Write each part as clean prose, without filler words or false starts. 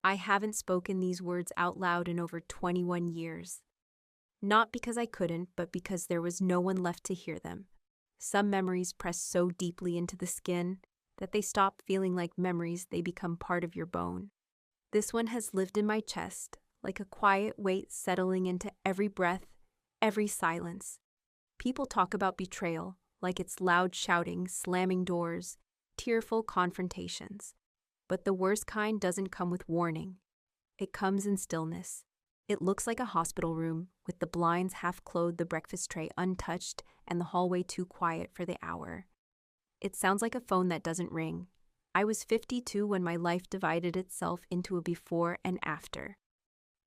I haven't spoken these words out loud in over 21 years. Not because I couldn't, but because there was no one left to hear them. Some memories press so deeply into the skin that they stop feeling like memories, they become part of your bone. This one has lived in my chest, like a quiet weight settling into every breath, every silence. People talk about betrayal like it's loud shouting, slamming doors, tearful confrontations. But the worst kind doesn't come with warning. It comes in stillness. It looks like a hospital room, with the blinds half closed, the breakfast tray untouched, and the hallway too quiet for the hour. It sounds like a phone that doesn't ring. I was 52 when my life divided itself into a before and after.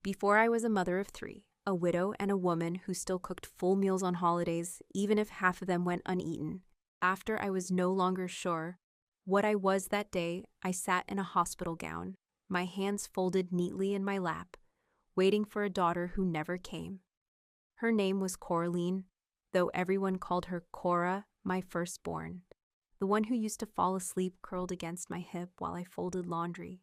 Before, I was a mother of 3, a widow and a woman who still cooked full meals on holidays, even if half of them went uneaten. After, I was no longer sure what I was that day. I sat in a hospital gown, my hands folded neatly in my lap, waiting for a daughter who never came. Her name was Coraline, though everyone called her Cora, my firstborn, the one who used to fall asleep curled against my hip while I folded laundry.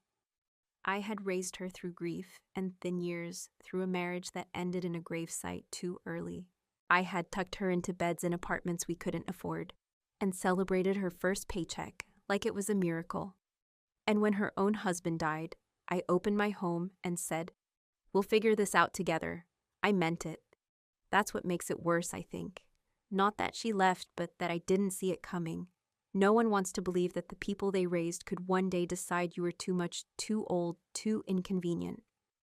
I had raised her through grief and thin years, through a marriage that ended in a gravesite too early. I had tucked her into beds in apartments we couldn't afford, and celebrated her first paycheck like it was a miracle. And when her own husband died, I opened my home and said, "We'll figure this out together." I meant it. That's what makes it worse, I think. Not that she left, but that I didn't see it coming. No one wants to believe that the people they raised could one day decide you were too much, too old, too inconvenient.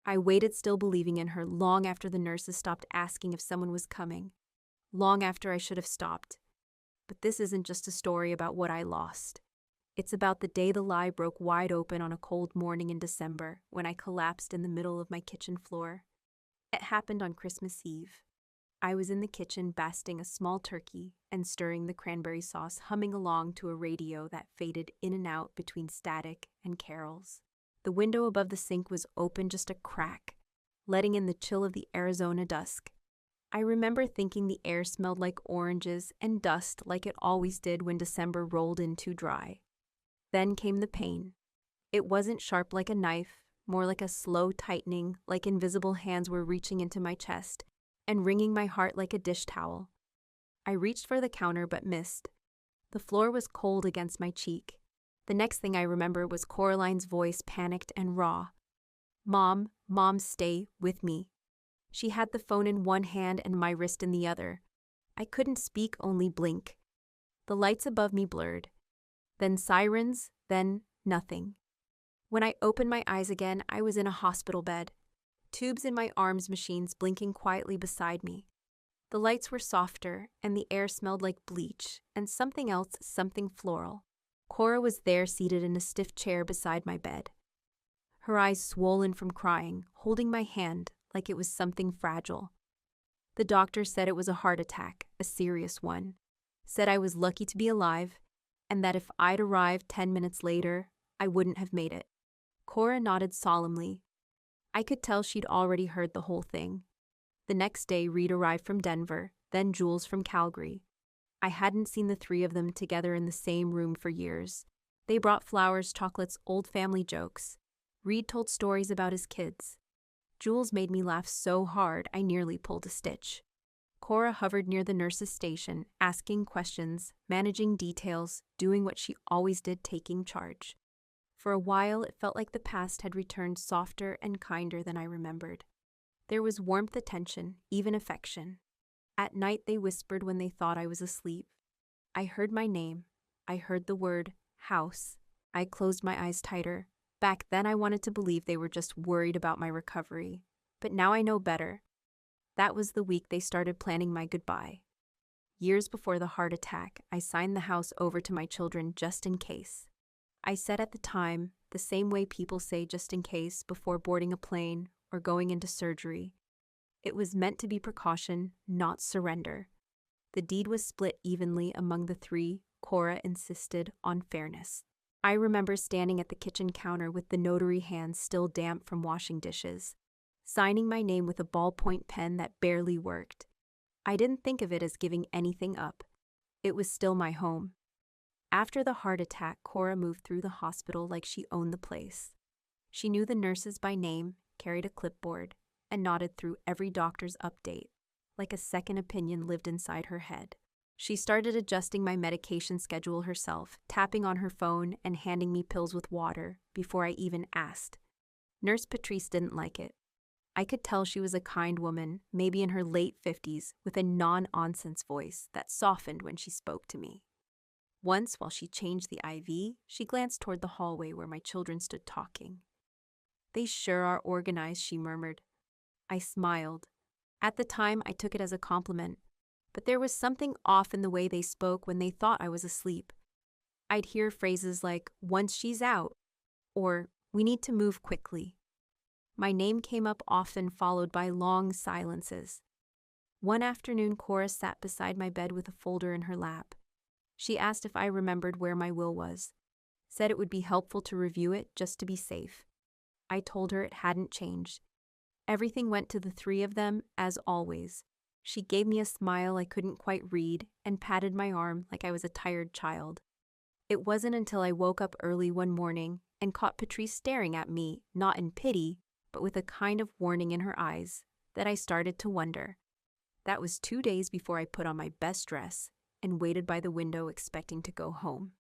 I waited, still believing in her, long after the nurses stopped asking if someone was coming. Long after I should have stopped. But this isn't just a story about what I lost. It's about the day the lie broke wide open on a cold morning in December, when I collapsed in the middle of my kitchen floor. It happened on Christmas Eve. I was in the kitchen basting a small turkey and stirring the cranberry sauce, humming along to a radio that faded in and out between static and carols. The window above the sink was open just a crack, letting in the chill of the Arizona dusk. I remember thinking the air smelled like oranges and dust, like it always did when December rolled in too dry. Then came the pain. It wasn't sharp like a knife, more like a slow tightening, like invisible hands were reaching into my chest and wringing my heart like a dish towel. I reached for the counter but missed. The floor was cold against my cheek. The next thing I remember was Coraline's voice, panicked and raw. Mom, stay with me." She had the phone in one hand and my wrist in the other. I couldn't speak, only blink. The lights above me blurred. Then sirens, then nothing. When I opened my eyes again, I was in a hospital bed. Tubes in my arms, machines blinking quietly beside me. The lights were softer, and the air smelled like bleach, and something else, something floral. Cora was there, seated in a stiff chair beside my bed. Her eyes swollen from crying, holding my hand like it was something fragile. The doctor said it was a heart attack, a serious one. Said I was lucky to be alive, and that if I'd arrived 10 minutes later, I wouldn't have made it. Cora nodded solemnly. I could tell she'd already heard the whole thing. The next day, Reed arrived from Denver, then Jules from Calgary. I hadn't seen the 3 of them together in the same room for years. They brought flowers, chocolates, old family jokes. Reed told stories about his kids. Jules made me laugh so hard I nearly pulled a stitch. Cora hovered near the nurse's station, asking questions, managing details, doing what she always did, taking charge. For a while, it felt like the past had returned, softer and kinder than I remembered. There was warmth, attention, even affection. At night, they whispered when they thought I was asleep. I heard my name. I heard the word house. I closed my eyes tighter. Back then, I wanted to believe they were just worried about my recovery. But now I know better. That was the week they started planning my goodbye. Years before the heart attack, I signed the house over to my children just in case. I said at the time, the same way people say just in case before boarding a plane or going into surgery. It was meant to be precaution, not surrender. The deed was split evenly among the 3. Cora insisted on fairness. I remember standing at the kitchen counter with the notary hands still damp from washing dishes, signing my name with a ballpoint pen that barely worked. I didn't think of it as giving anything up. It was still my home. After the heart attack, Cora moved through the hospital like she owned the place. She knew the nurses by name, carried a clipboard, and nodded through every doctor's update, like a second opinion lived inside her head. She started adjusting my medication schedule herself, tapping on her phone and handing me pills with water before I even asked. Nurse Patrice didn't like it. I could tell she was a kind woman, maybe in her late 50s, with a non-nonsense voice that softened when she spoke to me. Once, while she changed the IV, she glanced toward the hallway where my children stood talking. "They sure are organized," she murmured. I smiled. At the time, I took it as a compliment, but there was something off in the way they spoke when they thought I was asleep. I'd hear phrases like, "once she's out," or "we need to move quickly." My name came up often, followed by long silences. One afternoon, Cora sat beside my bed with a folder in her lap. She asked if I remembered where my will was, said it would be helpful to review it just to be safe. I told her it hadn't changed. Everything went to the three of them, as always. She gave me a smile I couldn't quite read and patted my arm like I was a tired child. It wasn't until I woke up early one morning and caught Patrice staring at me, not in pity, but with a kind of warning in her eyes, that I started to wonder. That was 2 days before I put on my best dress and waited by the window expecting to go home.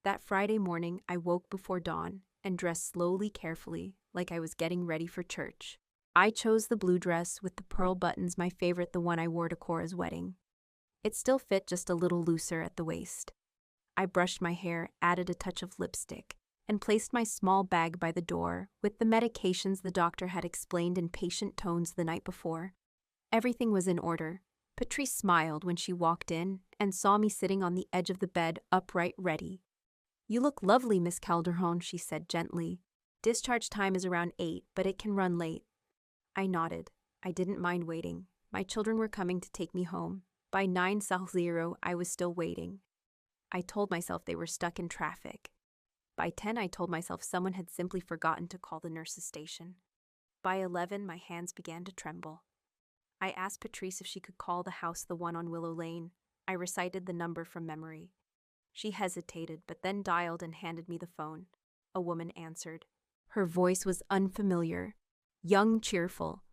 That Friday morning, I woke before dawn and dressed slowly, carefully, like I was getting ready for church. I chose the blue dress with the pearl buttons, my favorite, the one I wore to Cora's wedding. It still fit just a little looser at the waist. I brushed my hair, added a touch of lipstick, and placed my small bag by the door with the medications the doctor had explained in patient tones the night before. Everything was in order. Patrice smiled when she walked in and saw me sitting on the edge of the bed, upright, ready. "You look lovely, Miss Calderon," she said gently. "Discharge time is around 8, but it can run late." I nodded. I didn't mind waiting. My children were coming to take me home. By 9:00, I was still waiting. I told myself they were stuck in traffic. By 10, I told myself someone had simply forgotten to call the nurse's station. By 11, my hands began to tremble. I asked Patrice if she could call the house, the one on Willow Lane. I recited the number from memory. She hesitated, but then dialed and handed me the phone. A woman answered. Her voice was unfamiliar, young, cheerful.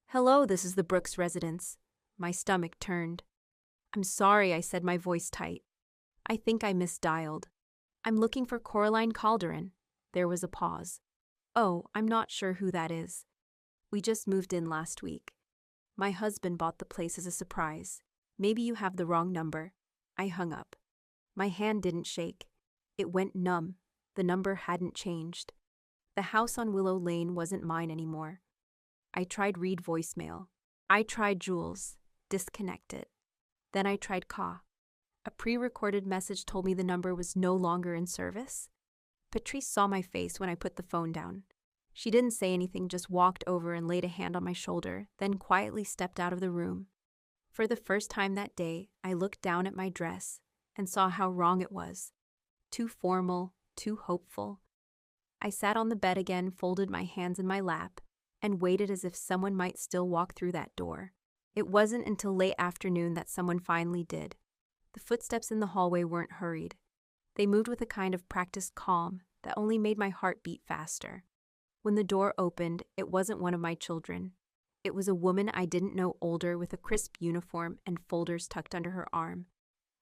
"Hello, this is the Brooks residence." My stomach turned. "I'm sorry," I said, my voice tight. "I think I misdialed. I'm looking for Coraline Calderon." There was a pause. "Oh, I'm not sure who that is. We just moved in last week. My husband bought the place as a surprise. Maybe you have the wrong number." I hung up. My hand didn't shake. It went numb. The number hadn't changed. The house on Willow Lane wasn't mine anymore. I tried read voicemail. I tried Jules. Disconnected. Then I tried Ka. A pre-recorded message told me the number was no longer in service. Patrice saw my face when I put the phone down. She didn't say anything, just walked over and laid a hand on my shoulder, then quietly stepped out of the room. For the first time that day, I looked down at my dress and saw how wrong it was. Too formal, too hopeful. I sat on the bed again, folded my hands in my lap, and waited as if someone might still walk through that door. It wasn't until late afternoon that someone finally did. The footsteps in the hallway weren't hurried. They moved with a kind of practiced calm that only made my heart beat faster. When the door opened, it wasn't one of my children. It was a woman I didn't know, older, with a crisp uniform and folders tucked under her arm.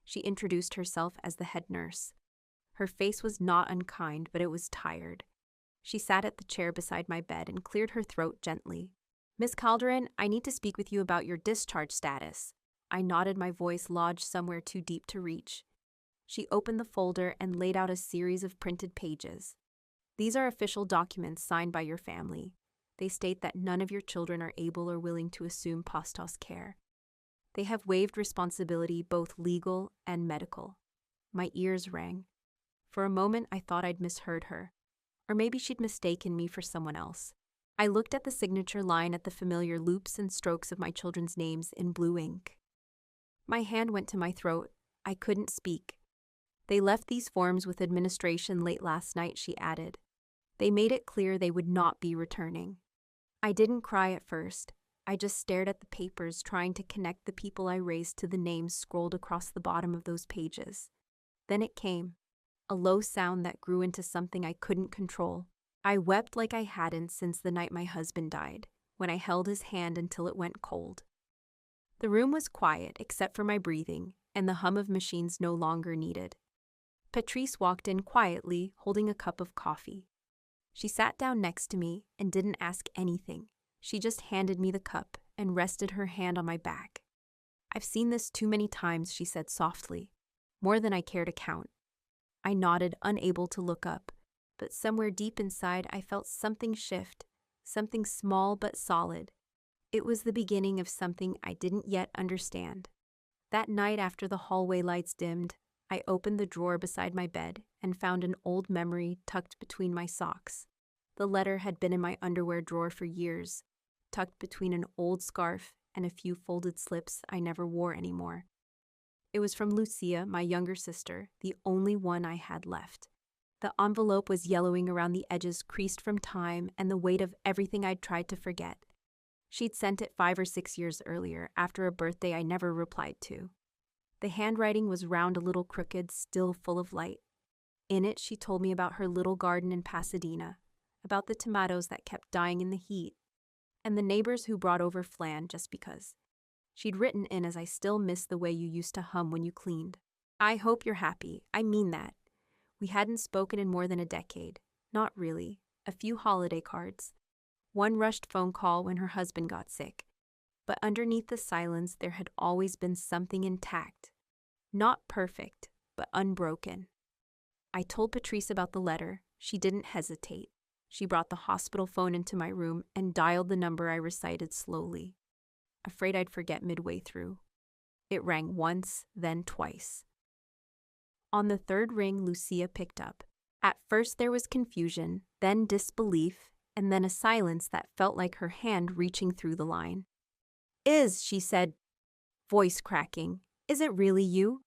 She introduced herself as the head nurse. Her face was not unkind, but it was tired. She sat at the chair beside my bed and cleared her throat gently. "Miss Calderon, I need to speak with you about your discharge status." I nodded, my voice lodged somewhere too deep to reach. She opened the folder and laid out a series of printed pages. "These are official documents signed by your family. They state that none of your children are able or willing to assume posthos care. They have waived responsibility, both legal and medical." My ears rang. For a moment, I thought I'd misheard her. Or maybe she'd mistaken me for someone else. I looked at the signature line, at the familiar loops and strokes of my children's names in blue ink. My hand went to my throat. I couldn't speak. "They left these forms with administration late last night," she added. "They made it clear they would not be returning." I didn't cry at first. I just stared at the papers, trying to connect the people I raised to the names scrolled across the bottom of those pages. Then it came. A low sound that grew into something I couldn't control. I wept like I hadn't since the night my husband died, when I held his hand until it went cold. The room was quiet except for my breathing and the hum of machines no longer needed. Patrice walked in quietly, holding a cup of coffee. She sat down next to me and didn't ask anything. She just handed me the cup and rested her hand on my back. "I've seen this too many times," she said softly, "more than I care to count." I nodded, unable to look up, but somewhere deep inside I felt something shift, something small but solid. It was the beginning of something I didn't yet understand. That night after the hallway lights dimmed, I opened the drawer beside my bed and found an old memory tucked between my socks. The letter had been in my underwear drawer for years, tucked between an old scarf and a few folded slips I never wore anymore. It was from Lucia, my younger sister, the only one I had left. The envelope was yellowing around the edges, creased from time and the weight of everything I'd tried to forget. She'd sent it 5 or 6 years earlier, after a birthday I never replied to. The handwriting was round, a little crooked, still full of light. In it, she told me about her little garden in Pasadena, about the tomatoes that kept dying in the heat, and the neighbors who brought over flan just because. She'd written in, "As I still miss the way you used to hum when you cleaned. I hope you're happy. I mean that." We hadn't spoken in more than a decade. Not really. A few holiday cards. One rushed phone call when her husband got sick. But underneath the silence, there had always been something intact. Not perfect, but unbroken. I told Patrice about the letter. She didn't hesitate. She brought the hospital phone into my room and dialed the number I recited slowly, afraid I'd forget midway through. It rang once, then twice. On the third ring, Lucia picked up. At first there was confusion, then disbelief, and then a silence that felt like her hand reaching through the line. She said, voice cracking. "Is it really you?"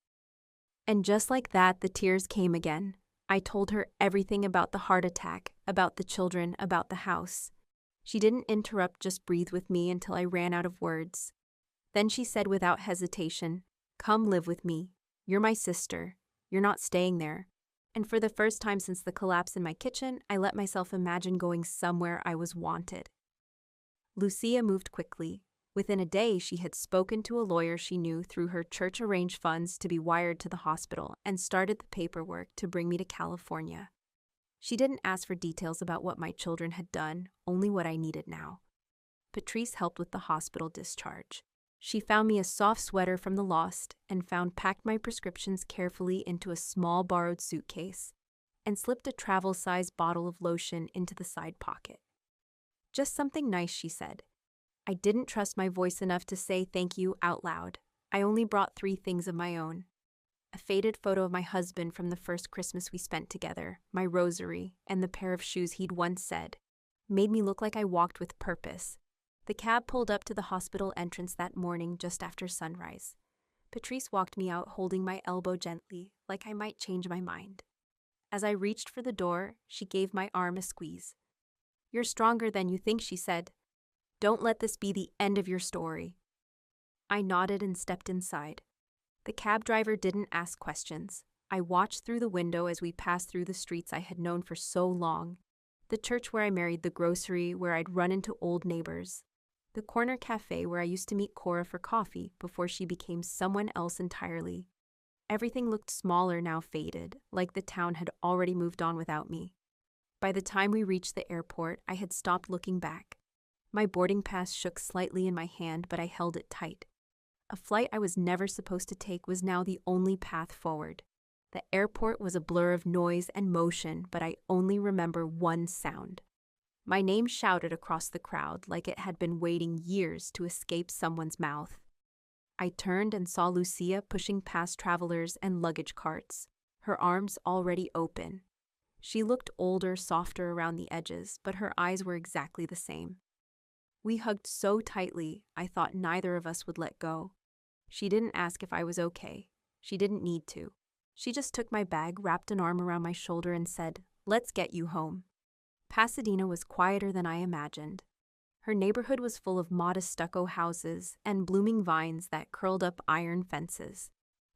And just like that, the tears came again. I told her everything about the heart attack, about the children, about the house. She didn't interrupt, just breathe with me until I ran out of words. Then she said without hesitation, "Come live with me. You're my sister. You're not staying there." And for the first time since the collapse in my kitchen, I let myself imagine going somewhere I was wanted. Lucia moved quickly. Within a day, she had spoken to a lawyer she knew through her church-arranged funds to be wired to the hospital and started the paperwork to bring me to California. She didn't ask for details about what my children had done, only what I needed now. Patrice helped with the hospital discharge. She found me a soft sweater from the lost and packed my prescriptions carefully into a small borrowed suitcase and slipped a travel-sized bottle of lotion into the side pocket. "Just something nice," she said. I didn't trust my voice enough to say thank you out loud. I only brought 3 things of my own. A faded photo of my husband from the first Christmas we spent together, my rosary, and the pair of shoes he'd once said made me look like I walked with purpose. The cab pulled up to the hospital entrance that morning just after sunrise. Patrice walked me out, holding my elbow gently, like I might change my mind. As I reached for the door, she gave my arm a squeeze. "You're stronger than you think," she said. "Don't let this be the end of your story." I nodded and stepped inside. The cab driver didn't ask questions. I watched through the window as we passed through the streets I had known for so long. The church where I married, the grocery where I'd run into old neighbors, the corner cafe where I used to meet Cora for coffee before she became someone else entirely. Everything looked smaller now, faded, like the town had already moved on without me. By the time we reached the airport, I had stopped looking back. My boarding pass shook slightly in my hand, but I held it tight. A flight I was never supposed to take was now the only path forward. The airport was a blur of noise and motion, but I only remember one sound. My name shouted across the crowd like it had been waiting years to escape someone's mouth. I turned and saw Lucia pushing past travelers and luggage carts, her arms already open. She looked older, softer around the edges, but her eyes were exactly the same. We hugged so tightly, I thought neither of us would let go. She didn't ask if I was okay. She didn't need to. She just took my bag, wrapped an arm around my shoulder, and said, "Let's get you home." Pasadena was quieter than I imagined. Her neighborhood was full of modest stucco houses and blooming vines that curled up iron fences.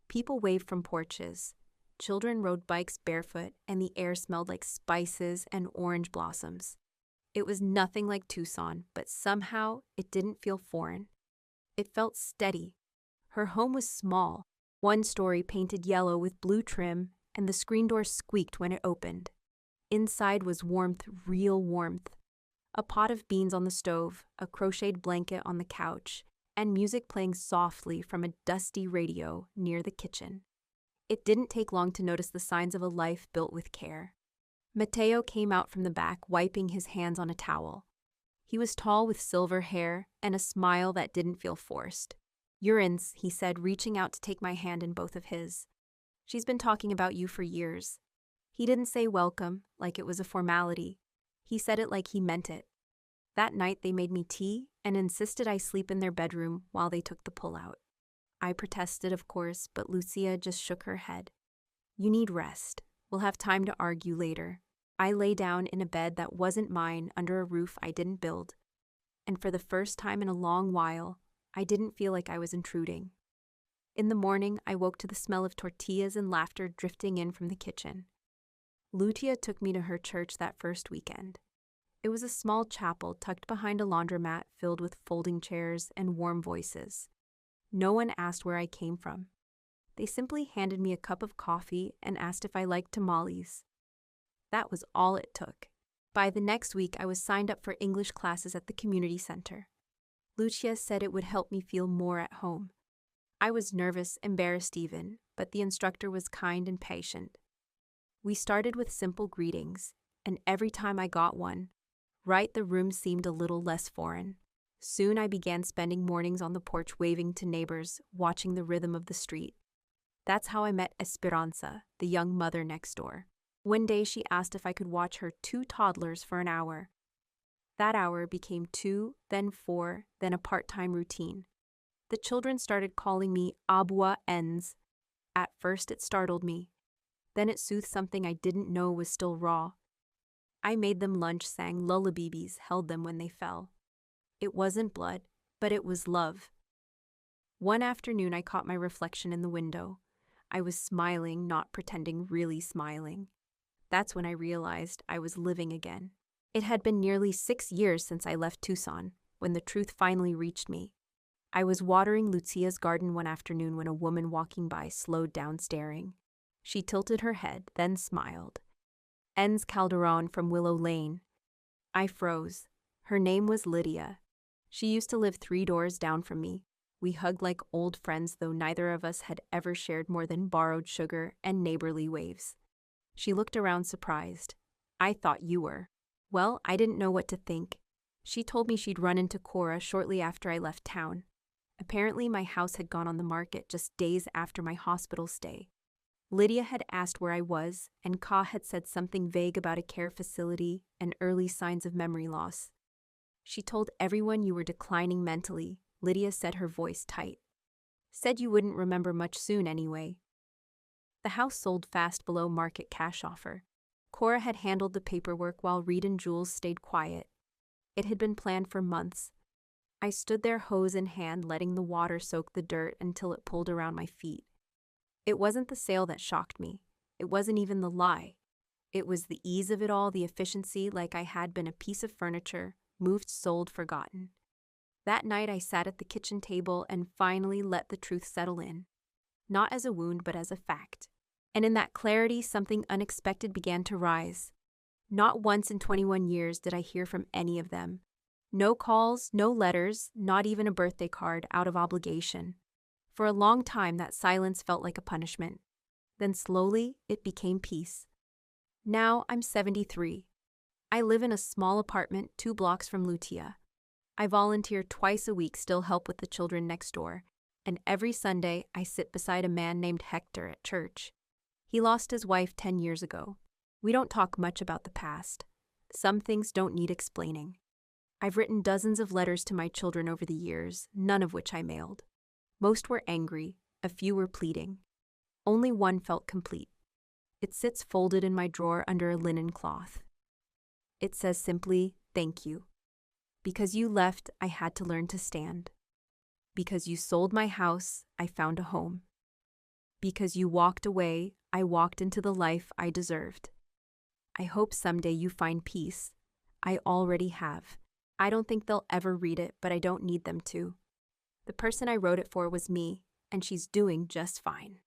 People waved from porches. Children rode bikes barefoot, and the air smelled like spices and orange blossoms. It was nothing like Tucson, but somehow it didn't feel foreign. It felt steady. Her home was small, one story painted yellow with blue trim, and the screen door squeaked when it opened. Inside was warmth, real warmth. A pot of beans on the stove, a crocheted blanket on the couch, and music playing softly from a dusty radio near the kitchen. It didn't take long to notice the signs of a life built with care. Mateo came out from the back, wiping his hands on a towel. He was tall with silver hair and a smile that didn't feel forced. "Urines," he said, reaching out to take my hand in both of his. "She's been talking about you for years." He didn't say welcome, like it was a formality. He said it like he meant it. That night they made me tea and insisted I sleep in their bedroom while they took the pullout. I protested, of course, but Lucia just shook her head. "You need rest. We'll have time to argue later." I lay down in a bed that wasn't mine under a roof I didn't build. And for the first time in a long while, I didn't feel like I was intruding. In the morning, I woke to the smell of tortillas and laughter drifting in from the kitchen. Lucia took me to her church that first weekend. It was a small chapel tucked behind a laundromat filled with folding chairs and warm voices. No one asked where I came from. They simply handed me a cup of coffee and asked if I liked tamales. That was all it took. By the next week, I was signed up for English classes at the community center. Lucia said it would help me feel more at home. I was nervous, embarrassed even, but the instructor was kind and patient. We started with simple greetings, and every time I got one, the room seemed a little less foreign. Soon I began spending mornings on the porch waving to neighbors, watching the rhythm of the street. That's how I met Esperanza, the young mother next door. One day she asked if I could watch her 2 toddlers for an hour. That hour became 2, then 4, then a part-time routine. The children started calling me Abua Enz. At first it startled me. Then it soothed something I didn't know was still raw. I made them lunch, sang lullabies, held them when they fell. It wasn't blood, but it was love. One afternoon I caught my reflection in the window. I was smiling, not pretending, really smiling. That's when I realized I was living again. It had been nearly 6 years since I left Tucson, when the truth finally reached me. I was watering Lucia's garden one afternoon when a woman walking by slowed down staring. She tilted her head, then smiled. Enz Calderon from Willow Lane. I froze. Her name was Lydia. She used to live 3 doors down from me. We hugged like old friends, though neither of us had ever shared more than borrowed sugar and neighborly waves. She looked around surprised. "I thought you were." Well, I didn't know what to think. She told me she'd run into Cora shortly after I left town. Apparently my house had gone on the market just days after my hospital stay. Lydia had asked where I was, and Ka had said something vague about a care facility and early signs of memory loss. "She told everyone you were declining mentally," Lydia said, her voice tight. "Said you wouldn't remember much soon anyway." The house sold fast below market cash offer. Cora had handled the paperwork while Reed and Jules stayed quiet. It had been planned for months. I stood there, hose in hand, letting the water soak the dirt until it pulled around my feet. It wasn't the sale that shocked me. It wasn't even the lie. It was the ease of it all, the efficiency, like I had been a piece of furniture, moved, sold, forgotten. That night I sat at the kitchen table and finally let the truth settle in. Not as a wound, but as a fact. And in that clarity, something unexpected began to rise. Not once in 21 years did I hear from any of them. No calls, no letters, not even a birthday card out of obligation. For a long time, that silence felt like a punishment. Then slowly, it became peace. Now I'm 73. I live in a small apartment 2 blocks from Lucia. I volunteer twice a week, still help with the children next door, and every Sunday I sit beside a man named Hector at church. He lost his wife 10 years ago. We don't talk much about the past. Some things don't need explaining. I've written dozens of letters to my children over the years, none of which I mailed. Most were angry, a few were pleading. Only one felt complete. It sits folded in my drawer under a linen cloth. It says simply, "Thank you. Because you left, I had to learn to stand. Because you sold my house, I found a home. Because you walked away, I walked into the life I deserved. I hope someday you find peace. I already have. I don't think they'll ever read it, but I don't need them to. The person I wrote it for was me, and she's doing just fine.